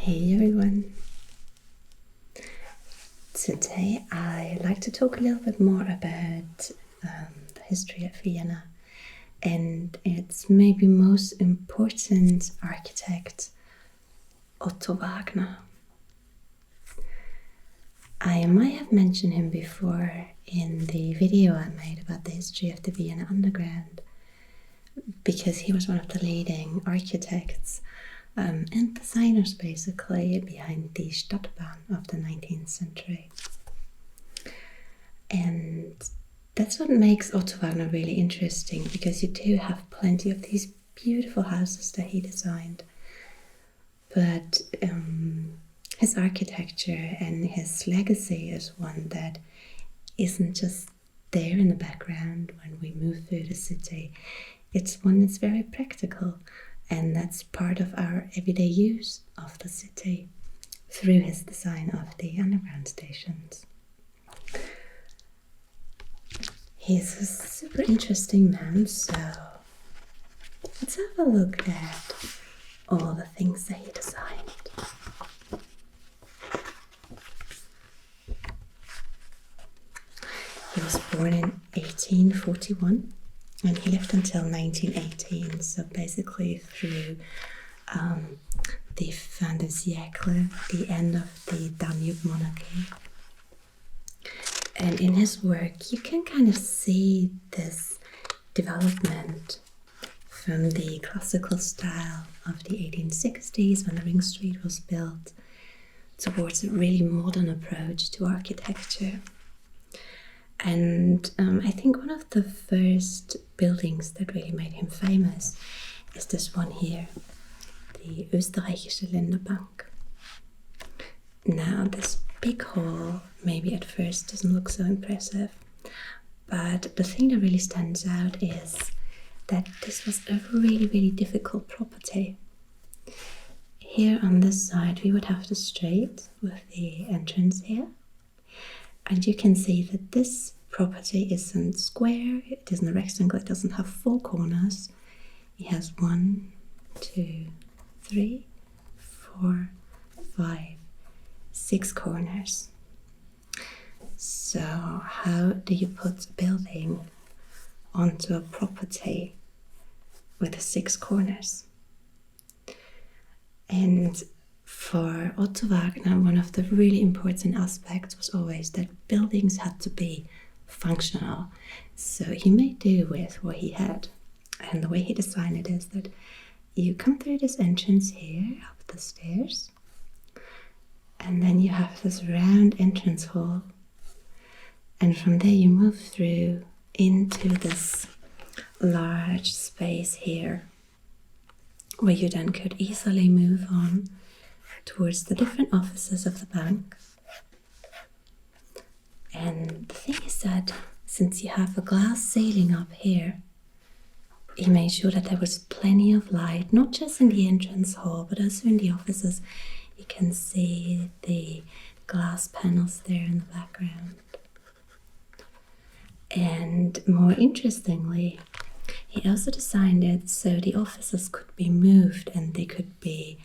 Hey everyone! Today I'd like to talk a little bit more about the history of Vienna and its maybe most important architect, Otto Wagner. I might have mentioned him before in the video I made about the history of the Vienna Underground, because he was one of the leading architects and designers basically behind the Stadtbahn of the 19th century. And that's what makes Otto Wagner really interesting, because you do have plenty of these beautiful houses that he designed, but his architecture and his legacy is one that isn't just there in the background when we move through the city. It's one that's very practical, and that's part of our everyday use of the city through his design of the underground stations. He's a super interesting man, so let's have a look at all the things that he designed. He was born in 1841 and he lived until 1918, so basically through the fin de siècle, the end of the Danube monarchy. And in his work you can kind of see this development from the classical style of the 1860s when the Ring Street was built towards a really modern approach to architecture. And I think one of the first buildings that really made him famous is this one here, the Österreichische Länderbank. Now this big hall maybe at first doesn't look so impressive, but the thing that really stands out is that this was a really difficult property. Here on this side we would have the street with the entrance here. And you can see that this property isn't square, it isn't a rectangle, it doesn't have 4 corners. It has 1, 2, 3, 4, 5, 6 corners. So how do you put a building onto a property with 6 corners? And for Otto Wagner, one of the really important aspects was always that buildings had to be functional. So he made do with what he had. And the way he designed it is that you come through this entrance here, up the stairs, and then you have this round entrance hall. And from there you move through into this large space here, where you then could easily move on towards the different offices of the bank. And the thing is that since you have a glass ceiling up here, he made sure that there was plenty of light, not just in the entrance hall, but also in the offices. You can see the glass panels there in the background. And more interestingly, he also designed it so the offices could be moved and they could be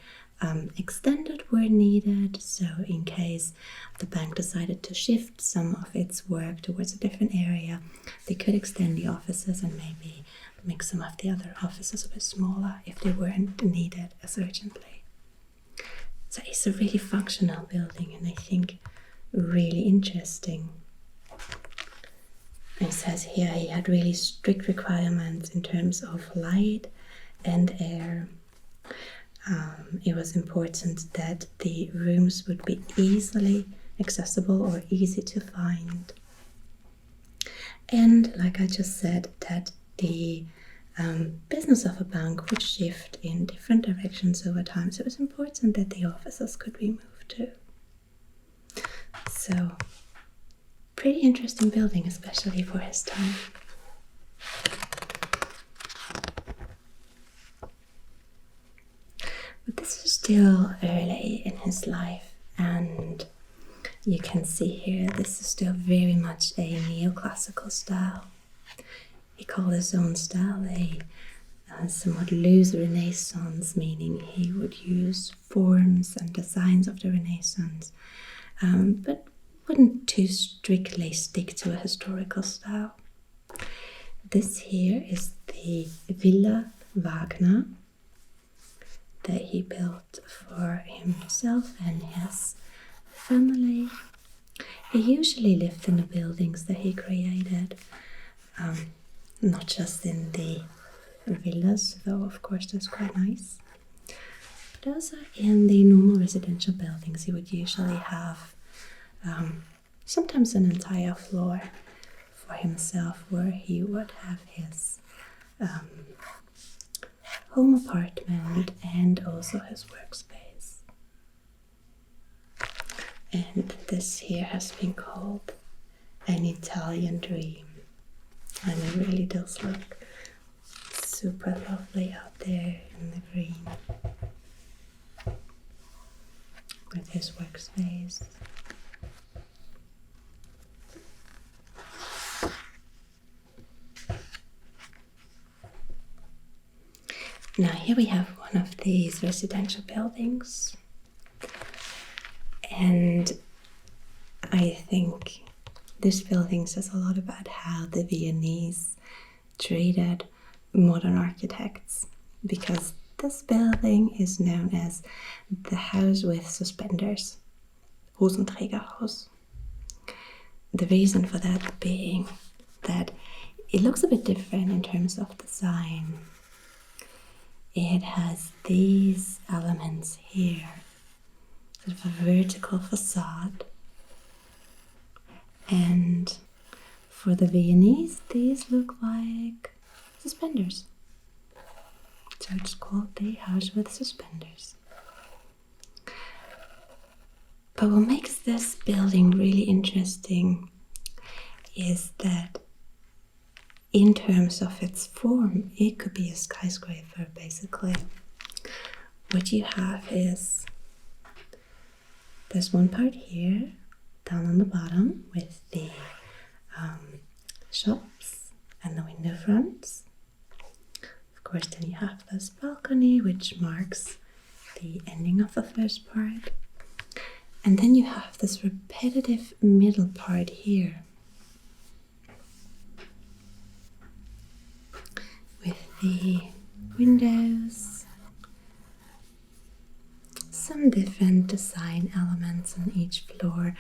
extended where needed. So in case the bank decided to shift some of its work towards a different area, they could extend the offices and maybe make some of the other offices a bit smaller if they weren't needed as urgently. So it's a really functional building, and I think really interesting. It says here he had really strict requirements in terms of light and air. It was important that the rooms would be easily accessible or easy to find. And like I just said, that the business of a bank would shift in different directions over time. So it was important that the offices could be moved too. So, pretty interesting building, especially for his time. But this is still early in his life, and you can see here this is still very much a neoclassical style. He called his own style a somewhat loose Renaissance, meaning he would use forms and designs of the Renaissance, but wouldn't too strictly stick to a historical style. This here is the Villa Wagner that he built for himself and his family. He usually lived in the buildings that he created, not just in the villas, though of course that's quite nice, but also in the normal residential buildings. He would usually have sometimes an entire floor for himself where he would have his home apartment and also his workspace. And this here has been called an Italian dream, and it really does look super lovely out there in the green with his workspace. Now here we have one of these residential buildings, and I think this building says a lot about how the Viennese treated modern architects, because this building is known as the house with suspenders, Hosenträgerhaus. The reason for that being that it looks a bit different in terms of design. It has these elements here, sort of a vertical facade, and for the Viennese these look like suspenders. So it's called the house with suspenders. But what makes this building really interesting is that in terms of its form, it could be a skyscraper basically. What you have is there's one part here down on the bottom with the shops and the window fronts. Of course, then you have this balcony which marks the ending of the first part. And then you have this repetitive middle part here with the windows, some different design elements on each floor,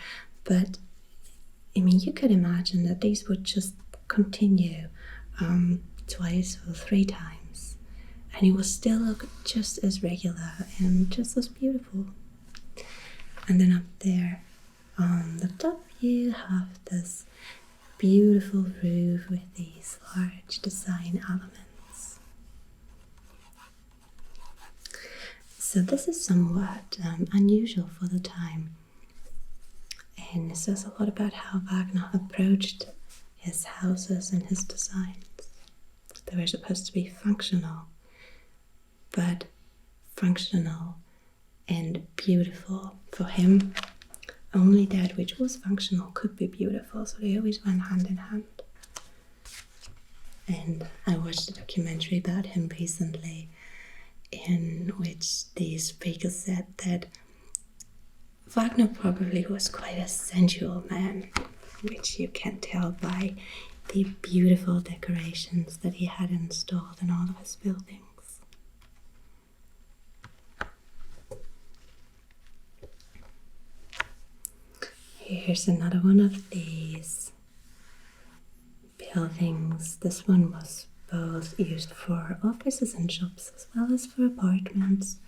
but I mean, you could imagine that these would just continue twice or three times, and it will still look just as regular and just as beautiful. And then up there on the top you have this beautiful roof with these large design elements. So this is somewhat unusual for the time, and it says a lot about how Wagner approached his houses and his designs. They were supposed to be functional, but functional and beautiful. For him, only that which was functional could be beautiful, so they always went hand in hand. And I watched a documentary about him recently, in which the speaker said that Wagner probably was quite a sensual man, which you can tell by the beautiful decorations that he had installed in all of his buildings. Here's another one of these buildings. This one was both used for offices and shops as well as for apartments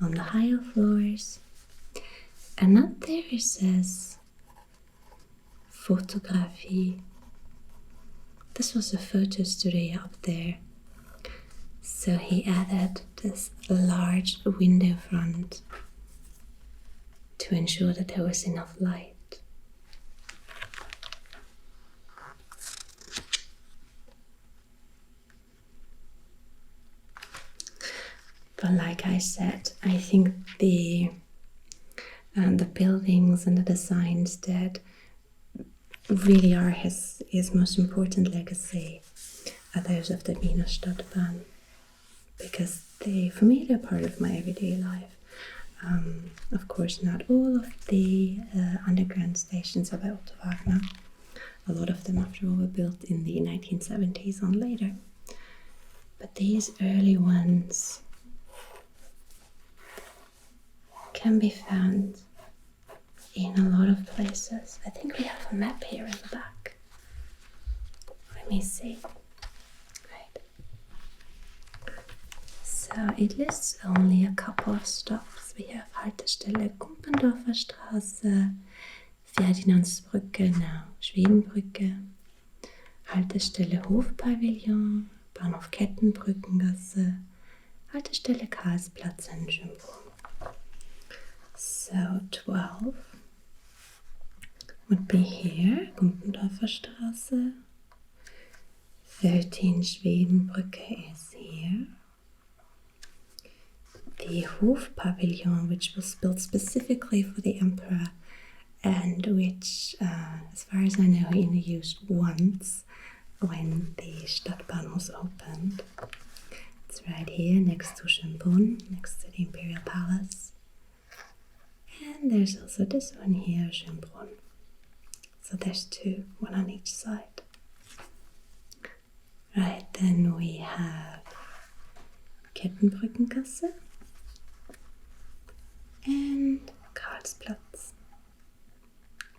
on the higher floors. And up there it says photography. This was a photo studio up there. So he added this large window front to ensure that there was enough light. But like I said, I think the buildings and the designs that really are his most important legacy are those of the Wiener Stadtbahn. because for me, they're part of my everyday life. Of course, not all of the underground stations are by Otto Wagner. A lot of them, after all, were built in the 1970s and later. But these early ones can be found in a lot of places. I think we have a map here in the back. Let me see. Right. So it lists only a couple of stops. We have Haltestelle Gumpendorfer Straße, Ferdinandsbrücke, now Schwedenbrücke, Haltestelle Hofpavillon, Bahnhof Kettenbrückengasse, Haltestelle Karlsplatz and Schönbrunn. So 12 would be here, Gumpendorfer Straße. 13 Schwedenbrücke is here. The Hofpavillon, which was built specifically for the emperor and which, as far as I know, he only used once when the Stadtbahn was opened. It's right here next to Schönbrunn, next to the Imperial Palace. And there's also this one here, Schönbrunn. So there's two, one on each side. Right, then we have Kettenbrückengasse and Karlsplatz.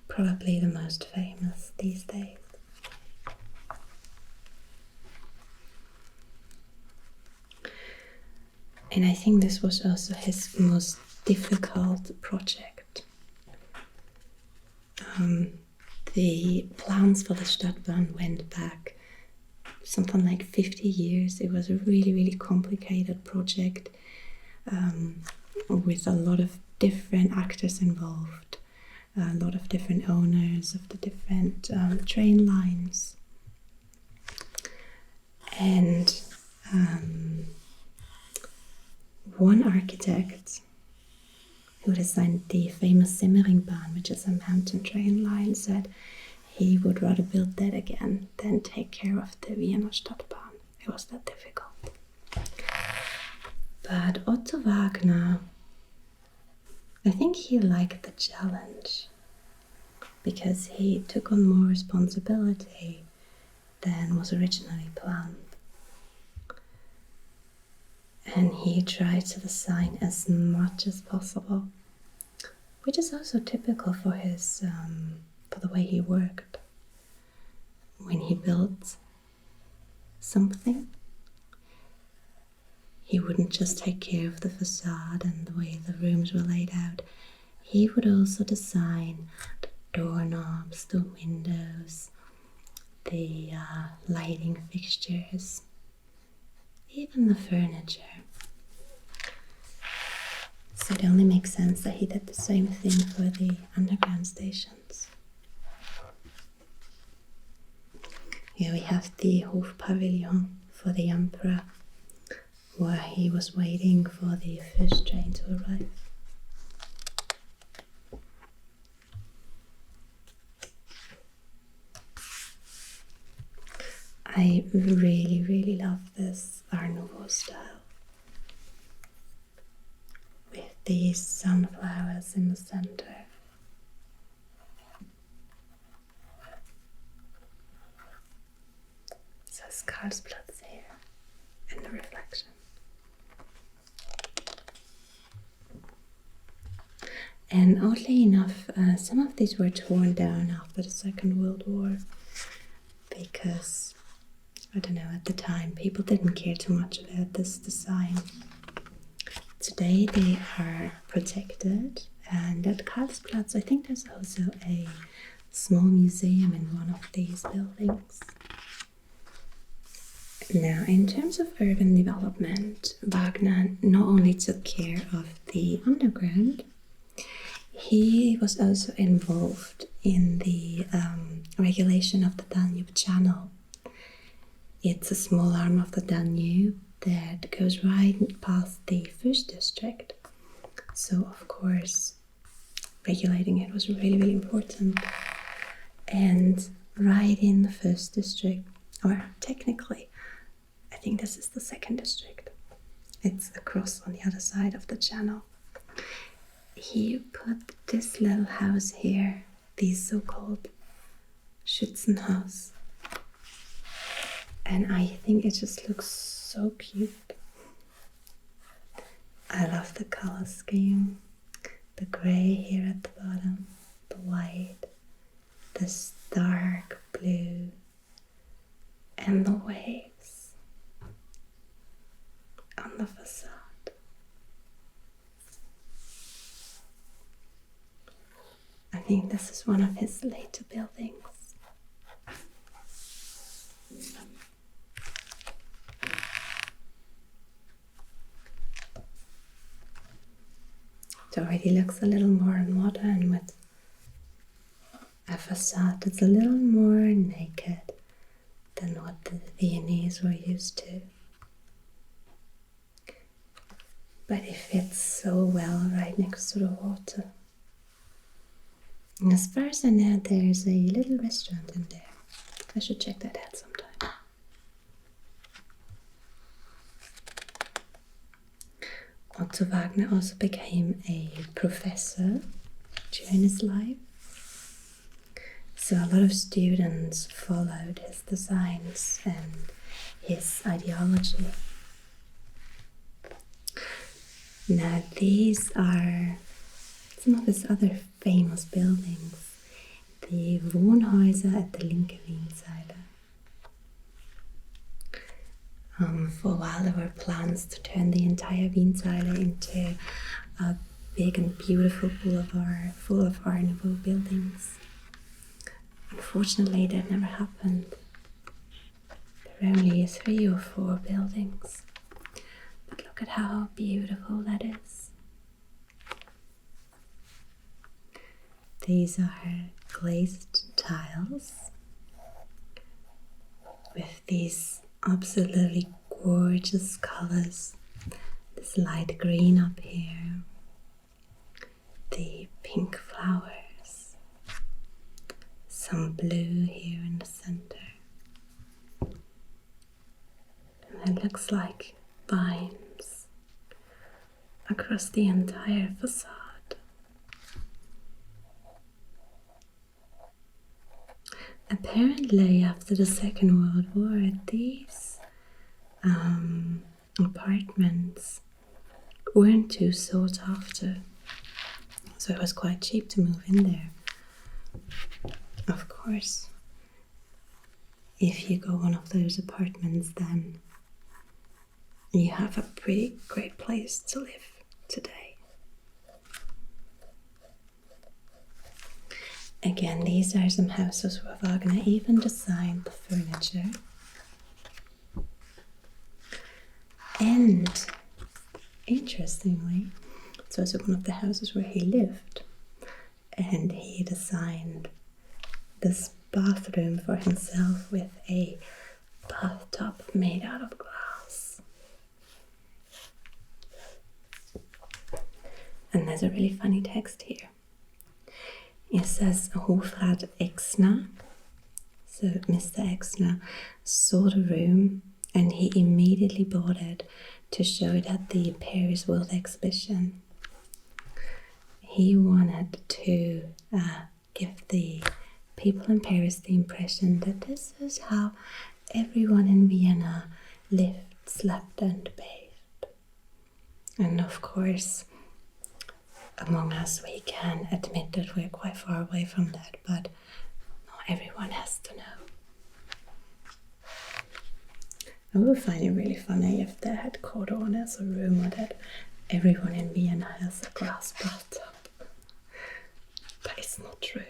Probably the most famous these days. And I think this was also his most difficult project. The plans for the Stadtbahn went back something like 50 years. It was a really, really complicated project with a lot of different actors involved, a lot of different owners of the different train lines. And one architect who designed the famous Simmeringbahn, which is a mountain train line, said he would rather build that again than take care of the Vienna Stadtbahn. It was that difficult. But Otto Wagner, I think he liked the challenge because he took on more responsibility than was originally planned. And he tried to design as much as possible, which is also typical for his for the way he worked. When he built something, he wouldn't just take care of the facade and the way the rooms were laid out. He would also design the doorknobs, the windows, the lighting fixtures, even the furniture. So it only makes sense that he did the same thing for the underground stations. Here we have the Hofpavillon for the emperor, where he was waiting for the first train to arrive. I really, really love this Art Nouveau style, with these sunflowers in the center. So it's Karlsplatz here in the reflection. And oddly enough, some of these were torn down after the Second World War because, I don't know, at the time people didn't care too much about this design. Today they are protected, and at Karlsplatz I think there's also a small museum in one of these buildings. Now, in terms of urban development, Wagner not only took care of the underground, he was also involved in the regulation of the Danube Channel. It's a small arm of the Danube that goes right past the first district. So, of course, regulating it was really, really important. And right in the first district, or technically, I think this is the second district. It's across on the other side of the channel. He put this little house here, these so-called Schützenhaus. And I think it just looks so cute. I love the color scheme. The grey here at the bottom, the white, this dark blue, and the waves on the facade. I think this is one of his later buildings. It already looks a little more modern with a facade that's a little more naked than what the Viennese were used to. But it fits so well right next to the water. And as far as I know, there's a little restaurant in there. I should check that out sometime. Otto Wagner also became a professor during his life. So a lot of students followed his designs and his ideology. Now these are some of his other famous buildings. The Wohnhäuser at the linke Wienzeile. For a while there were plans to turn the entire Wienzeile into a big and beautiful boulevard full of Art Nouveau buildings. Unfortunately, that never happened. There were only 3 or 4 buildings. But look at how beautiful that is. These are glazed tiles with these absolutely gorgeous colors. This light green up here, the pink flowers, some blue here in the center, and it looks like vines across the entire facade. Apparently, after the Second World War, these apartments weren't too sought after, so it was quite cheap to move in there. Of course, if you go one of those apartments, then you have a pretty great place to live today. Again, these are some houses where Wagner even designed the furniture. And interestingly, it's also one of the houses where he lived. And he designed this bathroom for himself with a bathtub made out of glass. And there's a really funny text here. It says Hofrat Exner, so Mr. Exner saw the room and he immediately bought it to show it at the Paris World Exhibition. He wanted to give the people in Paris the impression that this is how everyone in Vienna lived, slept and bathed. And of course, among us, we can admit that we're quite far away from that, but not everyone has to know. I would find it really funny if they had caught on as a rumor that everyone in Vienna has a glass bathtub. But it's not true.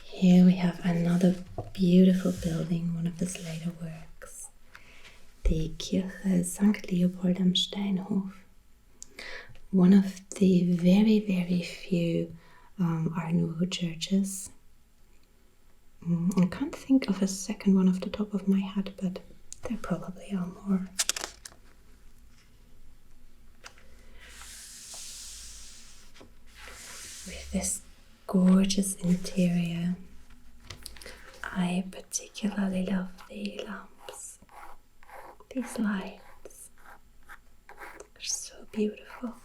Here we have another beautiful building, one of his later works. The Kirche St. Leopold am Steinhof. One of the very, very few Art Nouveau churches. I can't think of a second one off the top of my head, but there probably are more. With this gorgeous interior, I particularly love the lamps. These lights are so beautiful.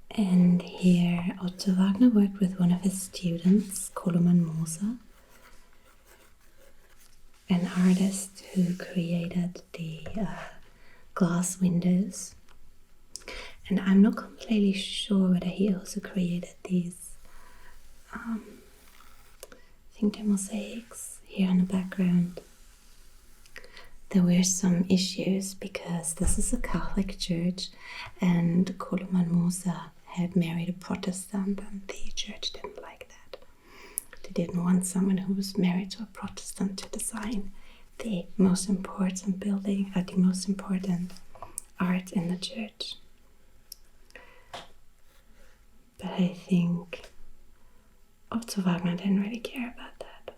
And here Otto Wagner worked with one of his students, Koloman Moser, an artist who created the glass windows. And I'm not completely sure whether he also created these, I think the mosaics here in the background. There were some issues because this is a Catholic church and Koloman Moser had married a Protestant and the church didn't like that. They didn't want someone who was married to a Protestant to design the most important building, the most important art in the church. But I think Otto Wagner didn't really care about that.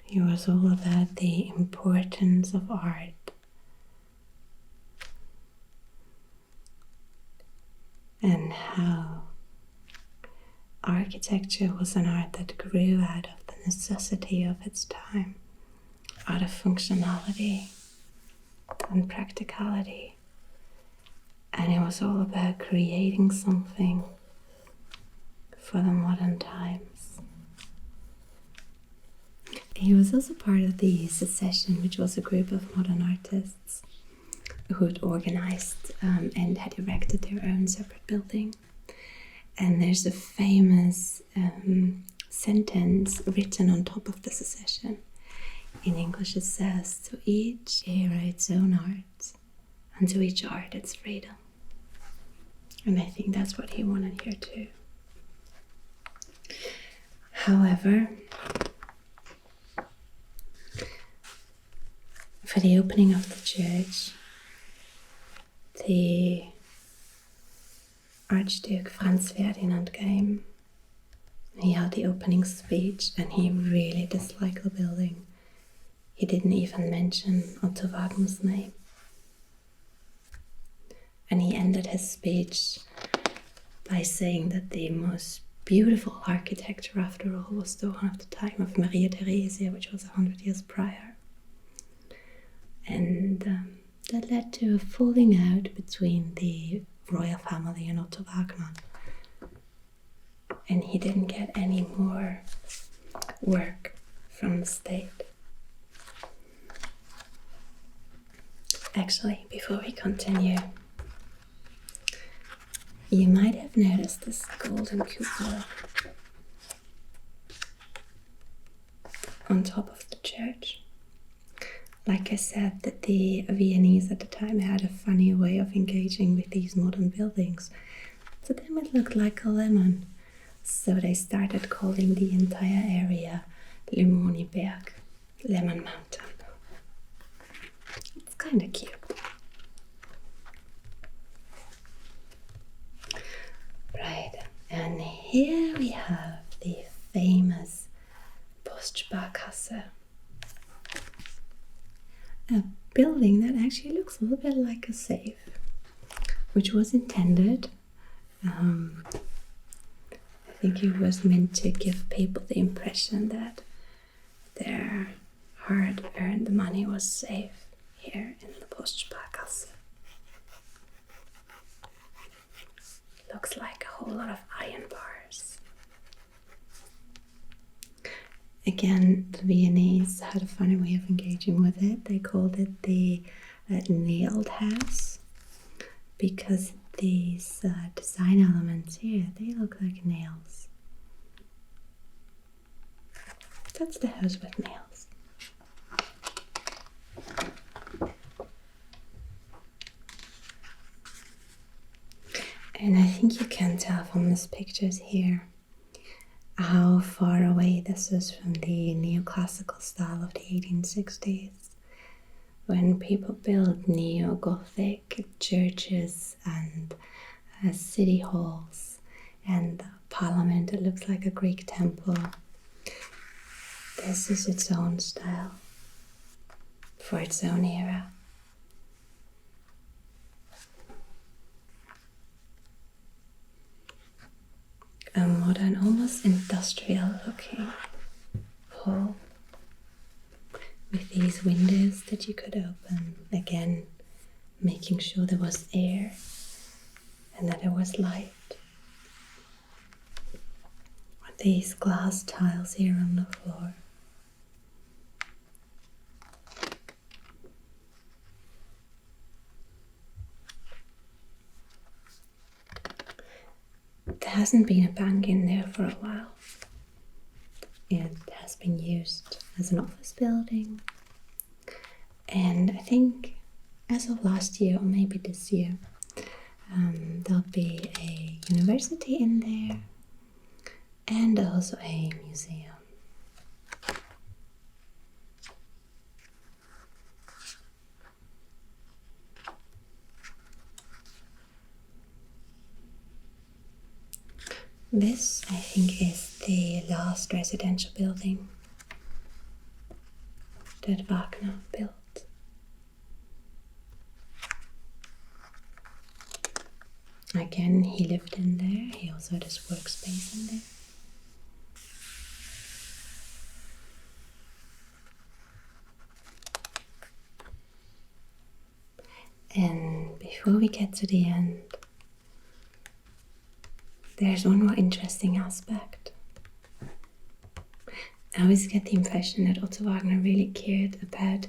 He was all about the importance of art. And how architecture was an art that grew out of the necessity of its time, out of functionality and practicality. And it was all about creating something for the modern times. He was also part of the Secession, which was a group of modern artists who had organized and had erected their own separate building. And there's a famous sentence written on top of the Secession. In English it says, "To each era its own art, and to each art its freedom." And I think that's what he wanted here too. However, for the opening of the church, the Archduke Franz Ferdinand came. He held the opening speech and he really disliked the building. He didn't even mention Otto Wagner's name. And he ended his speech by saying that the most beautiful architecture, after all, was the one of the time of Maria Theresia, which was 100 years prior. And that led to a falling out between the royal family and Otto Wagner. And he didn't get any more work from the state. Actually, before we continue, you might have noticed this golden cupola on top of the church. Like I said, that the Viennese at the time had a funny way of engaging with these modern buildings. To them it looked like a lemon. So they started calling the entire area Limoniberg, Lemon Mountain. It's kind of cute. Right, and here we have the famous Postsparkasse. A building that actually looks a little bit like a safe, which was intended, I think it was meant to give people the impression that their hard-earned money was safe here in the Postsparkasse. Looks like a whole lot of iron bars. Again, the Viennese had a funny way of engaging with it. They called it the nailed house because these design elements here, they look like nails. That's the house with nails. And I think you can tell from these pictures here how far away this is from the neoclassical style of the 1860s, when people built neo-Gothic churches and city halls and parliament that looks like a Greek temple. This is its own style for its own era. a modern, almost industrial looking hall with these windows that you could open, again making sure there was air and that there was light. With these glass tiles here on the floor. There hasn't been a bank in there for a while. It has been used as an office building, and I think as of last year or maybe this year there'll be a university in there and also a museum. This, I think, is the last residential building that Wagner built. Again, he lived in there. He also had his workspace in there. And before we get to the end, there's one more interesting aspect. I always get the impression that Otto Wagner really cared about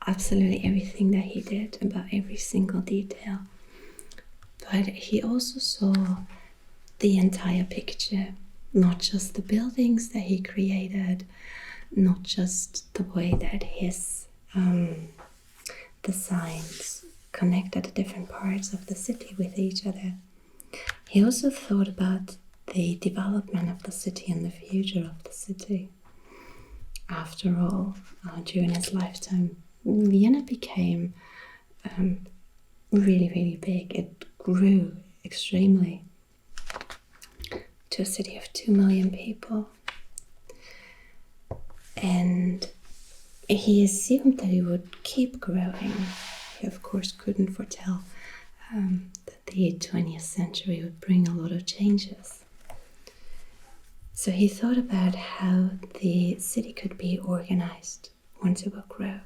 absolutely everything that he did, about every single detail. But he also saw the entire picture, not just the buildings that he created, not just the way that his designs connected the different parts of the city with each other. He also thought about the development of the city and the future of the city. After all, during his lifetime, Vienna became really, really big. It grew extremely to a city of 2 million people. And he assumed that it would keep growing. He, of course, couldn't foretell that the 20th century would bring a lot of changes. So he thought about how the city could be organized once it will grow.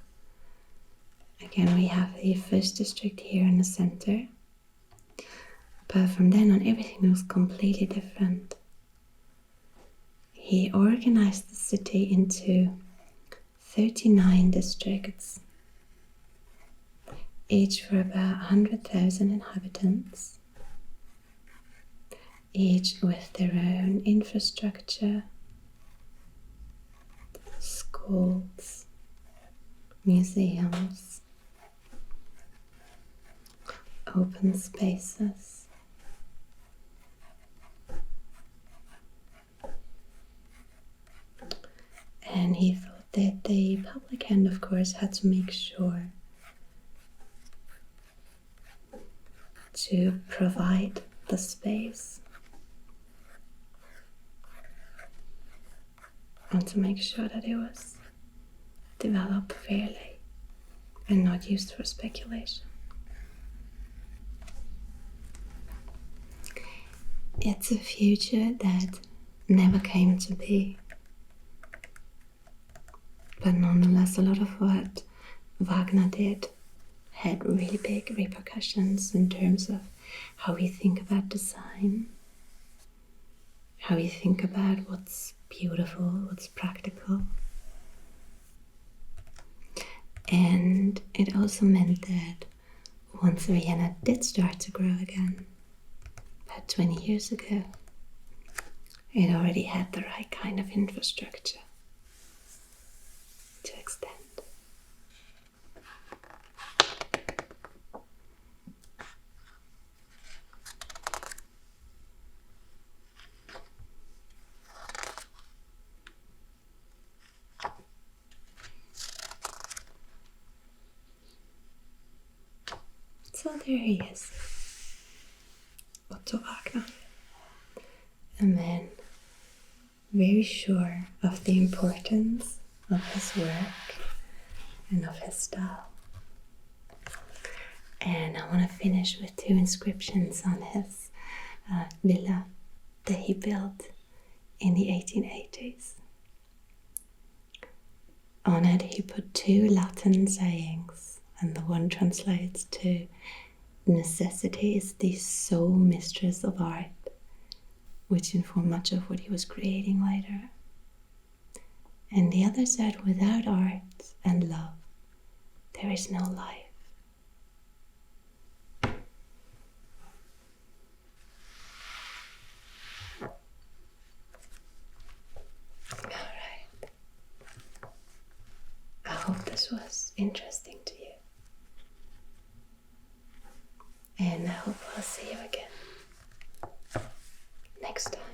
Again, we have the first district here in the center, but from then on everything was completely different. He organized the city into 39 districts, each for about 100,000 inhabitants, each with their own infrastructure, schools, museums, open spaces. And he thought that the public end, of course, had to make sure to provide the space and to make sure that it was developed fairly and not used for speculation. It's a future that never came to be, but nonetheless a lot of what Wagner did had really big repercussions in terms of how we think about design, how we think about what's beautiful, what's practical. And it also meant that once Vienna did start to grow again, about 20 years ago, it already had the right kind of infrastructure to extend. So there he is, Otto Wagner, a man very sure of the importance of his work and of his style. And I want to finish with 2 inscriptions on his villa that he built in the 1880s. On it he put two Latin sayings, and the one translates to necessity is the sole mistress of art, which informed much of what he was creating later. And the other said, without art and love, there is no life. Alright. I hope this was interesting to you. And I hope I'll see you again next time.